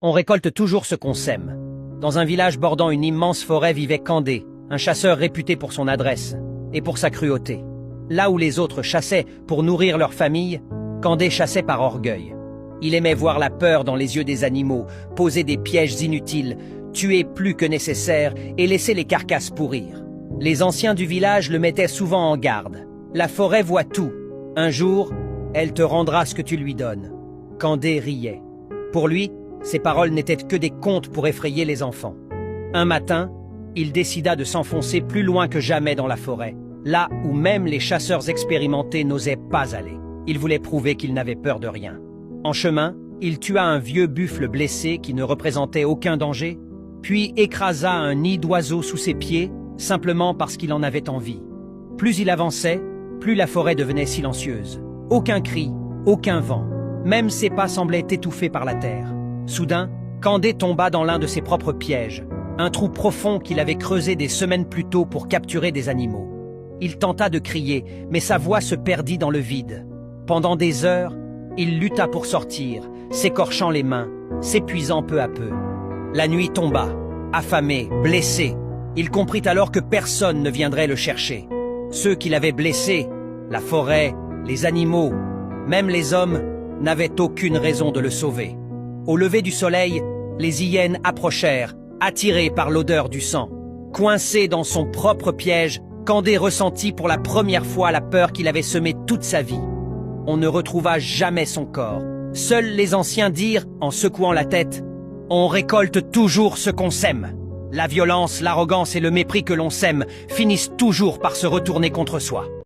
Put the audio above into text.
On récolte toujours ce qu'on sème. Dans un village bordant une immense forêt vivait Candé, un chasseur réputé pour son adresse et pour sa cruauté. Là où les autres chassaient pour nourrir leur famille, Candé chassait par orgueil. Il aimait voir la peur dans les yeux des animaux, poser des pièges inutiles, tuer plus que nécessaire et laisser les carcasses pourrir. Les anciens du village le mettaient souvent en garde. La forêt voit tout. Un jour, elle te rendra ce que tu lui donnes. Candé riait. Pour lui, ces paroles n'étaient que des contes pour effrayer les enfants. Un matin, il décida de s'enfoncer plus loin que jamais dans la forêt, là où même les chasseurs expérimentés n'osaient pas aller. Il voulait prouver qu'il n'avait peur de rien. En chemin, il tua un vieux buffle blessé qui ne représentait aucun danger, puis écrasa un nid d'oiseaux sous ses pieds, simplement parce qu'il en avait envie. Plus il avançait, plus la forêt devenait silencieuse. Aucun cri, aucun vent. Même ses pas semblaient étouffés par la terre. Soudain, Candé tomba dans l'un de ses propres pièges, un trou profond qu'il avait creusé des semaines plus tôt pour capturer des animaux. Il tenta de crier, mais sa voix se perdit dans le vide. Pendant des heures, il lutta pour sortir, s'écorchant les mains, s'épuisant peu à peu. La nuit tomba, affamé, blessé. Il comprit alors que personne ne viendrait le chercher. Ceux qui l'avaient blessé, la forêt, les animaux, même les hommes, n'avaient aucune raison de le sauver. Au lever du soleil, les hyènes approchèrent, attirées par l'odeur du sang. Coincé dans son propre piège, Candé ressentit pour la première fois la peur qu'il avait semée toute sa vie. On ne retrouva jamais son corps. Seuls les anciens dirent, en secouant la tête, « On récolte toujours ce qu'on sème. » La violence, l'arrogance et le mépris que l'on sème finissent toujours par se retourner contre soi.